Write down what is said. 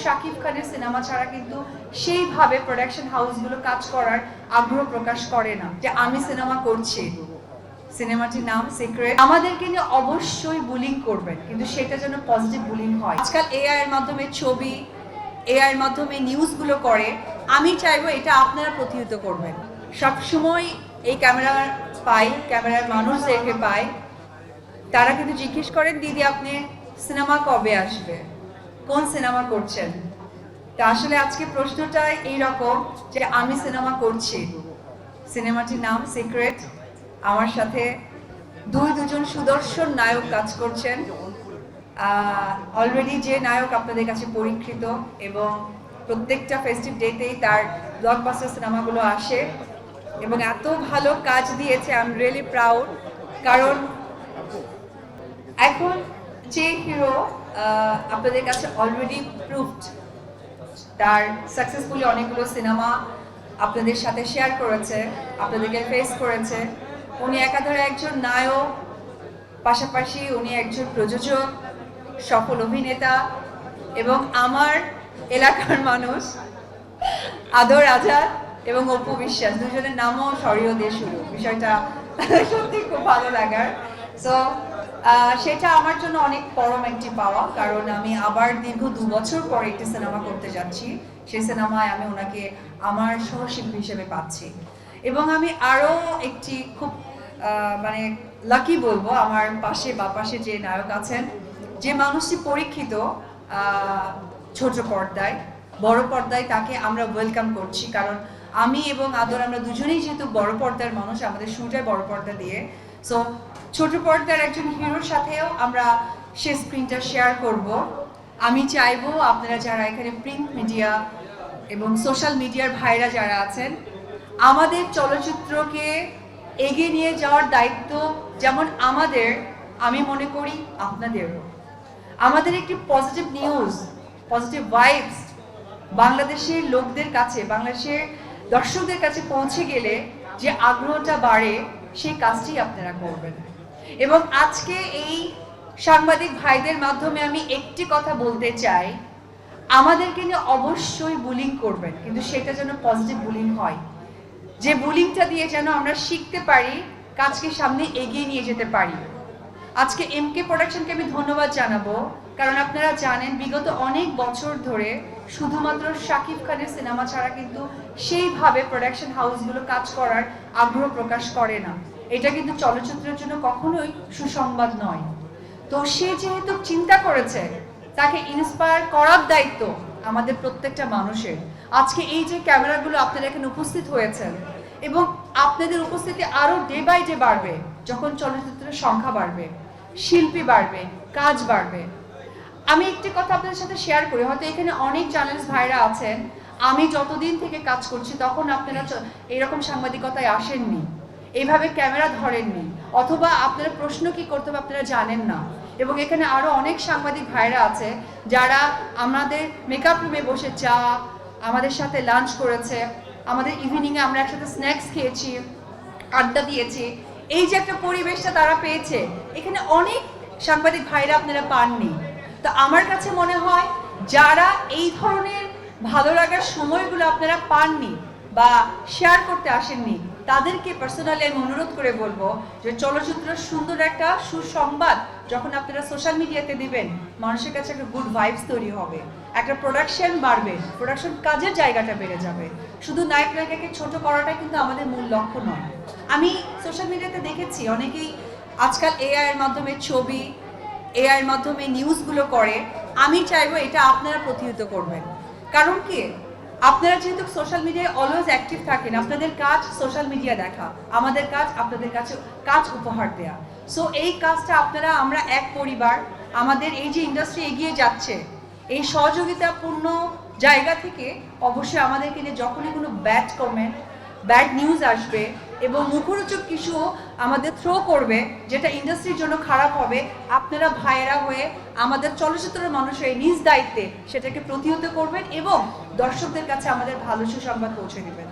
শাকিব খানের সিনেমা ছাড়া কিন্তু সেইভাবে প্রোডাকশন হাউসগুলো কাজ করার আগ্রহ প্রকাশ করে না যে আমি সিনেমা করছি। সিনেমাটির নাম সিক্রেট। আমাদেরকে নিয়ে অবশ্যই বুলিং করবেন, কিন্তু সেটা যেন পজিটিভ বুলিং হয়। আজকাল এআই এর মাধ্যমে ছবি, এআই এর মাধ্যমে নিউজগুলো করে, আমি চাইবো এটা আপনারা প্রতিহত করবেন। সবসময় এই ক্যামেরার ক্যামেরার মানুষদেরকে পাই, তারা কিন্তু জিজ্ঞেস করেন দিদি আপনি সিনেমা কবে আসবে, কোন সিনেমা করছেন। তা আসলে আজকে প্রশ্নটা এইরকম যে আমি সিনেমা করছি, সিনেমাটির নাম সিক্রেট। আমার সাথে দুজন সুদর্শন নায়ক কাজ করছেন। অলরেডি যে নায়ক আপনাদের কাছে পরীক্ষিত এবং প্রত্যেকটা ফেস্টিভ ডেতেই তার ব্লকবাস্টার সিনেমাগুলো আসে এবং এত ভালো কাজ দিয়েছে। আই এম রিয়েলি প্রাউড, কারণ এখন যে হিরো আপনাদের কাছে অলরেডি প্রুভড, তার সাকসেসফুলি অনেকগুলো সিনেমা আপনাদের সাথে শেয়ার করেছে, আপনাদেরকে ফেস করেছে। উনি একাধারে একজন নায়ক, পাশাপাশি উনি একজন প্রযোজক, সফল অভিনেতা এবং আমার এলাকার মানুষ আদর আজাদ এবং অপু বিশ্বাস, দুজনের নামও সরিয়ে দিয়ে শুরু। বিষয়টা সত্যি খুব ভালো লাগার। সো সেটা আমার জন্য অনেক পরম একটি পাওয়া, কারণ আমি আবার দীর্ঘ 2 বছর পর একটি সিনেমা করতে যাচ্ছি। সেই সিনেমায় আমি ওনাকে আমার সহশিল্পী হিসেবে পাচ্ছি এবং আমি আরও একটি খুব মানে লাকি বলবো, আমার পাশে যে নায়ক আছেন, যে মানুষটি পরীক্ষিত ছোট পর্দায়, বড় পর্দায় তাকে আমরা ওয়েলকাম করছি। কারণ আমি এবং আদর আমরা দুজনেই যেহেতু বড় পর্দার মানুষ, আমাদের শুরুটাই বড় পর্দা দিয়ে। সো ছোট পর্দার একজন হিরোর সাথেও আমরা সে স্ক্রিনটা শেয়ার করব। আমি চাইবো আপনারা যারা এখানে প্রিন্ট মিডিয়া এবং সোশ্যাল মিডিয়ার ভাইরা যারা আছেন, আমাদের চলচ্চিত্রকে এগিয়ে নিয়ে যাওয়ার দায়িত্ব যেমন আমাদের, আমি মনে করি আপনাদেরও। আমাদের একটি পজিটিভ নিউজ, পজিটিভ ভাইবস বাংলাদেশের লোকদের কাছে, বাংলাদেশের দর্শকদের কাছে পৌঁছে গেলে যে আগ্রহটা বাড়ে, সেই কাজটি আপনারা করবেন। এবং আজকে এই সাংবাদিক ভাইদের মাধ্যমে আমি একটি কথা বলতে চাই, আমাদেরকে নিয়ে অবশ্যই বুলিং করবেন, কিন্তু সেটা যেন পজিটিভ বুলিং হয়। যে বুলিংটা দিয়ে যেন আমরা শিখতে পারি, কাজকে সামনে এগিয়ে নিয়ে যেতে পারি। আজকে এমকে প্রোডাকশনকে আমি ধন্যবাদ জানাবো, কারণ আপনারা জানেন বিগত অনেক বছর ধরে শুধুমাত্র শাকিব খানের সিনেমা ছাড়া কিন্তু সেইভাবে প্রোডাকশন হাউসগুলো কাজ করার আগ্রহ প্রকাশ করে না। এটা কিন্তু চলচ্চিত্রের জন্য কখনোই সুসংবাদ নয়। তো সে যেহেতু চিন্তা করেছে, তাকে ইন্সপায়ার করার দায়িত্ব আমাদের প্রত্যেকটা মানুষের। আজকে এই যে ক্যামেরাগুলো আপনারা এখানে উপস্থিত হয়েছেন এবং আপনাদের উপস্থিতি আরো ডে বাই ডে বাড়বে, যখন চলচ্চিত্রের সংখ্যা বাড়বে, শিল্পী বাড়বে, কাজ বাড়বে। আমি একটি কথা আপনাদের সাথে শেয়ার করি, হয়তো এখানে অনেক জার্নালিস্ট ভাইরা আছেন, আমি যতদিন থেকে কাজ করছি তখন আপনারা এরকম সাংবাদিকতায় আসেননি, এইভাবে ক্যামেরা ধরেননি, অথবা আপনারা প্রশ্ন কি করতে হবে আপনারা জানেন না। এবং এখানে আরো অনেক সাংবাদিক ভাইরা আছে যারা আমাদের মেকআপ রুমে বসে চা, আমাদের সাথে লাঞ্চ করেছে, আমাদের ইভিনিংয়ে আমরা একসাথে স্ন্যাক্স খেয়েছি, আড্ডা দিয়েছি। এই যে একটা পরিবেশটা তারা পেয়েছে, এখানে অনেক সাংবাদিক ভাইরা আপনারা পাননি। তো আমার কাছে মনে হয় যারা এই ধরনের ভালো লাগার সময়গুলো আপনারা পাননি বা শেয়ার করতে আসেননি, তাদেরকে পার্সোনালি আমি অনুরোধ করে বলবো যে চলচ্চিত্রের সুন্দর একটা সুসংবাদ যখন আপনারা সোশ্যাল মিডিয়াতে দিবেন, মানুষের কাছে একটা গুড ভাইবস তৈরি হবে, একটা প্রোডাকশন বাড়বে, প্রোডাকশন কাজের জায়গাটা বেড়ে যাবে। শুধু নায়ক নায়িকাকে ছোট করাটাই কিন্তু আমাদের মূল লক্ষ্য নয়। আমি সোশ্যাল মিডিয়াতে দেখেছি অনেকেই আজকাল এআই এর মাধ্যমে ছবি, এআই এর মাধ্যমে নিউজগুলো করে, আমি চাইবো এটা আপনারা প্রতিহত করবেন। কারণ কি, আপনারা যেহেতু সোশ্যাল মিডিয়ায় অলওয়েজ অ্যাক্টিভ থাকেন, আপনাদের কাজ সোশ্যাল মিডিয়া দেখা, আমাদের কাজ আপনাদের কাছে কাজ উপহার দেয়া। সো এই কাজটা আপনারা, আমরা এক পরিবার, আমাদের এই যে ইন্ডাস্ট্রি এগিয়ে যাচ্ছে, এই সহযোগিতাপূর্ণ জায়গা থেকে অবশ্যই আমাদেরকে নিয়ে যখনই কোনো ব্যাড কমেন্ট, ব্যাড নিউজ আসবে এবং মুখরোচক কিছু আমাদের থ্রো করবে যেটা ইন্ডাস্ট্রির জন্য খারাপ হবে, আপনারা ভাইয়েরা হয়ে আমাদের চলচ্চিত্রের মানুষ হয়ে নিজ দায়িত্বে সেটাকে প্রতিহত করবেন এবং দর্শকদের কাছে আমাদের ভালো সুসংবাদ পৌঁছে দেবেন।